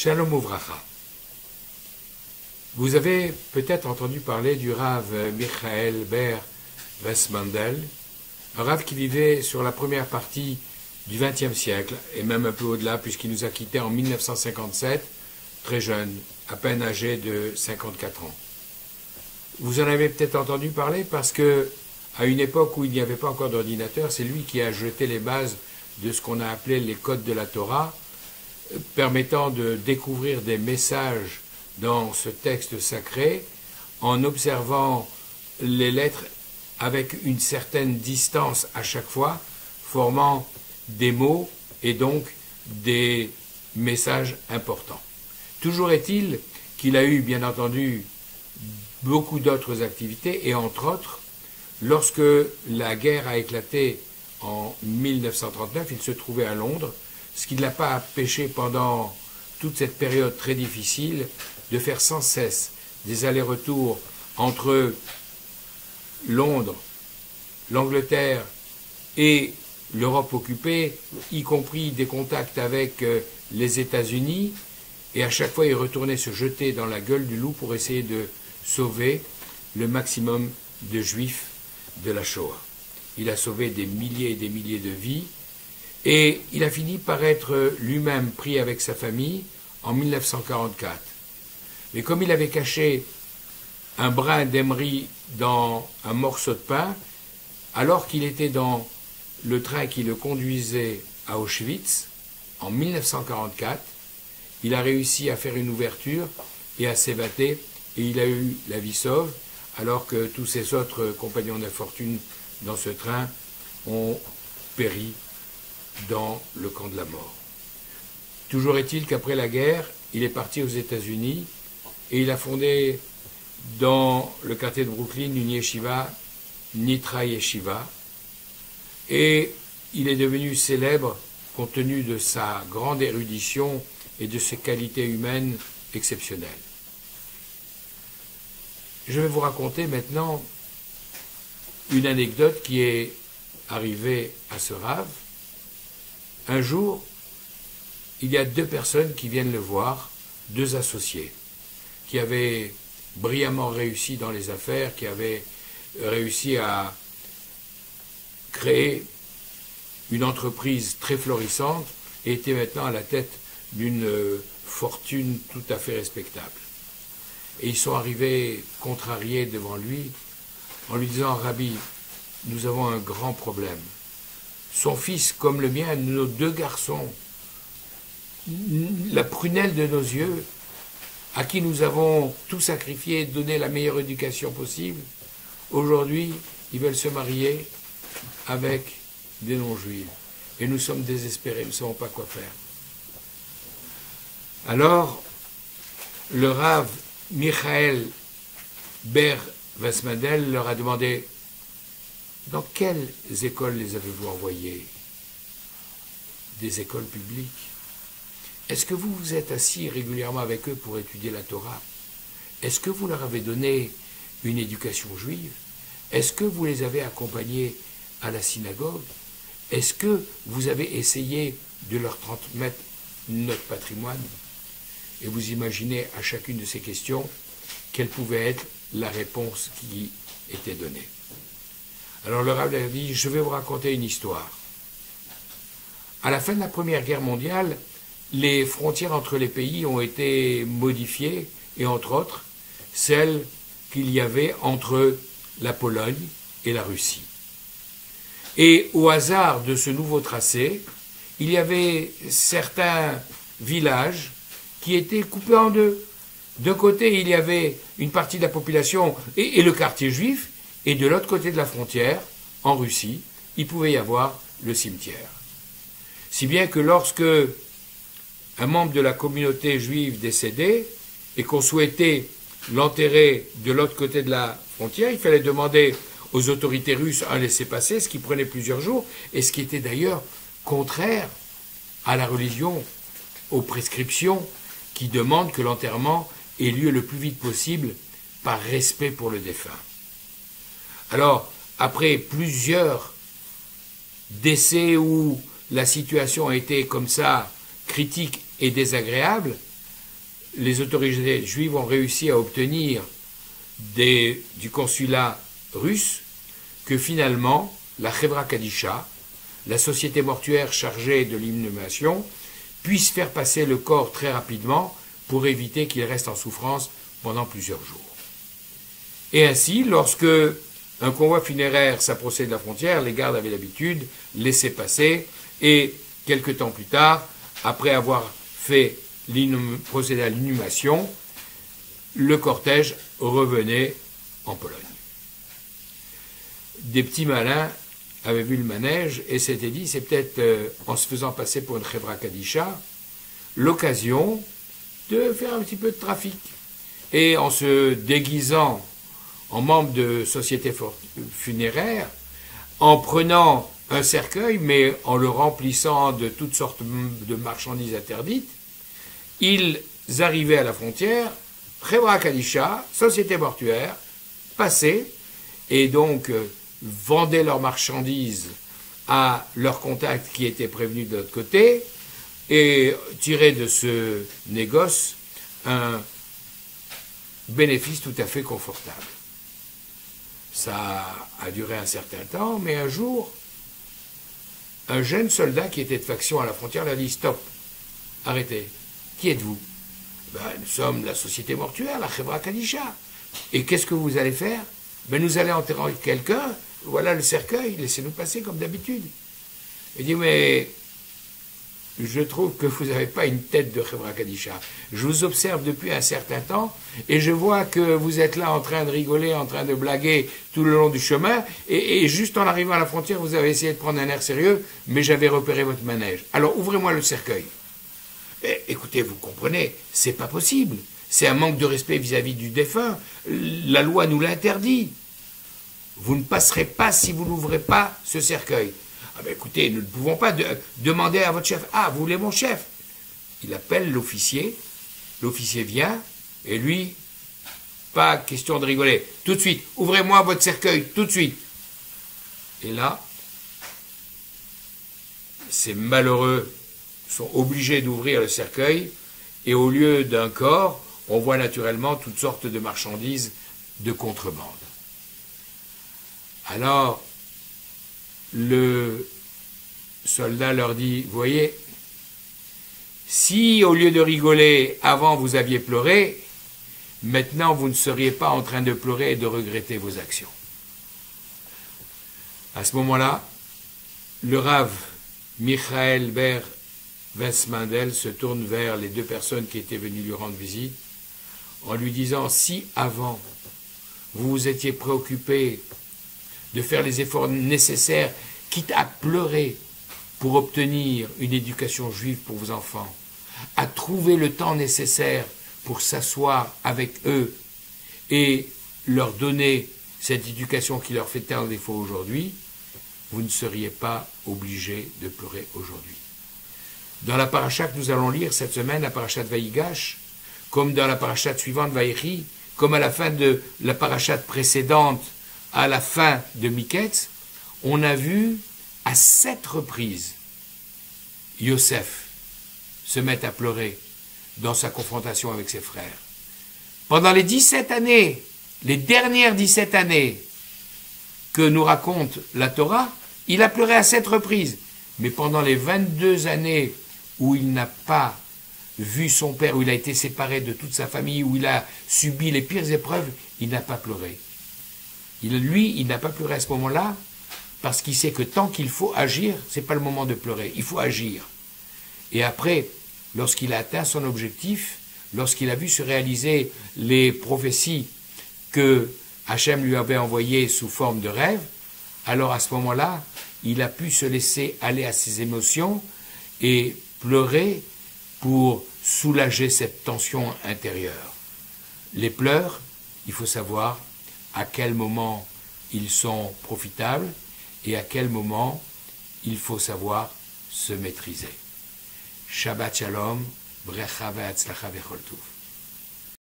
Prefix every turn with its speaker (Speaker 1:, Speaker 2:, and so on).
Speaker 1: Shalom Uvracha. Vous avez peut-être entendu parler du Rav Michael Ber Westmandel, un Rav qui vivait sur la première partie du XXe siècle, et même un peu au-delà, puisqu'il nous a quittés en 1957, très jeune, à peine âgé de 54 ans. Vous en avez peut-être entendu parler parce que, à une époque où il n'y avait pas encore d'ordinateur, c'est lui qui a jeté les bases de ce qu'on a appelé les codes de la Torah, permettant de découvrir des messages dans ce texte sacré en observant les lettres avec une certaine distance à chaque fois, formant des mots et donc des messages importants. Toujours est-il qu'il a eu, bien entendu, beaucoup d'autres activités et entre autres, lorsque la guerre a éclaté en 1939, il se trouvait à Londres, ce qui ne l'a pas empêché pendant toute cette période très difficile de faire sans cesse des allers-retours entre Londres, l'Angleterre et l'Europe occupée, y compris des contacts avec les États-Unis, et à chaque fois il retournait se jeter dans la gueule du loup pour essayer de sauver le maximum de Juifs de la Shoah. Il a sauvé des milliers et des milliers de vies, et il a fini par être lui-même pris avec sa famille en 1944. Mais comme il avait caché un brin d'Emery dans un morceau de pain, alors qu'il était dans le train qui le conduisait à Auschwitz, en 1944, il a réussi à faire une ouverture et à s'évader, et il a eu la vie sauve, alors que tous ses autres compagnons d'infortune dans ce train ont péri dans le camp de la mort. Toujours est-il qu'après la guerre, il est parti aux États-Unis et il a fondé dans le quartier de Brooklyn une yeshiva, Nitra Yeshiva, et il est devenu célèbre compte tenu de sa grande érudition et de ses qualités humaines exceptionnelles. Je vais vous raconter maintenant une anecdote qui est arrivée à ce Rav. Un jour, il y a deux personnes qui viennent le voir, deux associés, qui avaient brillamment réussi dans les affaires, qui avaient réussi à créer une entreprise très florissante et étaient maintenant à la tête d'une fortune tout à fait respectable. Et ils sont arrivés contrariés devant lui en lui disant « Rabbi, nous avons un grand problème. Son fils comme le mien, nos deux garçons, la prunelle de nos yeux, à qui nous avons tout sacrifié et donné la meilleure éducation possible, aujourd'hui, ils veulent se marier avec des non-juifs. Et nous sommes désespérés, nous ne savons pas quoi faire. » Alors, le Rav Michael Ber Westmandel leur a demandé « Dans quelles écoles les avez-vous envoyés ?» Des écoles publiques. Est-ce que vous vous êtes assis régulièrement avec eux pour étudier la Torah? Est-ce que vous leur avez donné une éducation juive? Est-ce que vous les avez accompagnés à la synagogue? Est-ce que vous avez essayé de leur transmettre notre patrimoine? Et vous imaginez à chacune de ces questions quelle pouvait être la réponse qui était donnée. Alors le Rav a dit, je vais vous raconter une histoire. À la fin de la Première Guerre mondiale, les frontières entre les pays ont été modifiées, et entre autres, celles qu'il y avait entre la Pologne et la Russie. Et au hasard de ce nouveau tracé, il y avait certains villages qui étaient coupés en deux. D'un côté, il y avait une partie de la population et le quartier juif, et de l'autre côté de la frontière, en Russie, il pouvait y avoir le cimetière. Si bien que lorsque un membre de la communauté juive décédait et qu'on souhaitait l'enterrer de l'autre côté de la frontière, il fallait demander aux autorités russes un laissez-passer, ce qui prenait plusieurs jours, et ce qui était d'ailleurs contraire à la religion, aux prescriptions qui demandent que l'enterrement ait lieu le plus vite possible par respect pour le défunt. Alors, après plusieurs décès où la situation a été comme ça critique et désagréable, les autorités juives ont réussi à obtenir du consulat russe que finalement la Chevra Kadisha, la société mortuaire chargée de l'inhumation, puisse faire passer le corps très rapidement pour éviter qu'il reste en souffrance pendant plusieurs jours. Et ainsi, lorsque un convoi funéraire s'approchait de la frontière, les gardes avaient l'habitude, laissaient passer, et quelque temps plus tard, après avoir fait procédé à l'inhumation, le cortège revenait en Pologne. Des petits malins avaient vu le manège et s'étaient dit, c'est peut-être en se faisant passer pour une Chevra Kadisha, l'occasion de faire un petit peu de trafic. Et en se déguisant en membre de société funéraire, en prenant un cercueil, mais en le remplissant de toutes sortes de marchandises interdites, ils arrivaient à la frontière, Chevra Kadisha, société mortuaire, passaient, et donc vendaient leurs marchandises à leurs contacts qui étaient prévenus de l'autre côté, et tiraient de ce négoce un bénéfice tout à fait confortable. Ça a duré un certain temps, mais un jour, un jeune soldat qui était de faction à la frontière leur dit « Stop, arrêtez, qui êtes-vous » Ben, nous sommes la société mortuaire, la Chevra Kadisha. Et qu'est-ce que vous allez faire? Ben, nous allons enterrer quelqu'un, voilà le cercueil, laissez-nous passer comme d'habitude. Il dit, mais je trouve que vous n'avez pas une tête de Chevra Kadisha. Je vous observe depuis un certain temps, et je vois que vous êtes là en train de rigoler, en train de blaguer tout le long du chemin, et juste en arrivant à la frontière, vous avez essayé de prendre un air sérieux, mais j'avais repéré votre manège. Alors, ouvrez-moi le cercueil. Écoutez, vous comprenez, c'est pas possible. C'est un manque de respect vis-à-vis du défunt. La loi nous l'interdit. Vous ne passerez pas si vous n'ouvrez pas ce cercueil. Ah ben écoutez, nous ne pouvons pas demander à votre chef. Ah, vous voulez mon chef? Il appelle l'officier. L'officier vient et lui, pas question de rigoler. Tout de suite, ouvrez-moi votre cercueil, tout de suite. Et là, ces malheureux sont obligés d'ouvrir le cercueil, et au lieu d'un corps, on voit naturellement toutes sortes de marchandises de contrebande. Alors, le soldat leur dit, vous voyez, si au lieu de rigoler, avant vous aviez pleuré, maintenant vous ne seriez pas en train de pleurer et de regretter vos actions. À ce moment-là, le Rav Michael Ber Westmandel se tourne vers les deux personnes qui étaient venues lui rendre visite en lui disant, si avant vous vous étiez préoccupé de faire les efforts nécessaires, quitte à pleurer pour obtenir une éducation juive pour vos enfants, à trouver le temps nécessaire pour s'asseoir avec eux et leur donner cette éducation qui leur fait tant défaut aujourd'hui, vous ne seriez pas obligés de pleurer aujourd'hui. Dans la paracha que nous allons lire cette semaine, la paracha de Vaïgash, comme dans la paracha suivante, Vaïchi, comme à la fin de la paracha précédente, à la fin de Miketz, on a vu à 7 reprises Yosef se mettre à pleurer dans sa confrontation avec ses frères. Pendant les 17 années, les dernières 17 années que nous raconte la Torah, il a pleuré à 7 reprises. Mais pendant les 22 années où il n'a pas vu son père, où il a été séparé de toute sa famille, où il a subi les pires épreuves, il n'a pas pleuré. Il n'a pas pleuré à ce moment-là, parce qu'il sait que tant qu'il faut agir, ce n'est pas le moment de pleurer, il faut agir. Et après, lorsqu'il a atteint son objectif, lorsqu'il a vu se réaliser les prophéties que Hachem lui avait envoyées sous forme de rêve, alors à ce moment-là, il a pu se laisser aller à ses émotions et pleurer pour soulager cette tension intérieure. Les pleurs, il faut savoir à quel moment ils sont profitables et à quel moment il faut savoir se maîtriser. Shabbat Shalom, Brecha ve'atzlacha v'chol tov.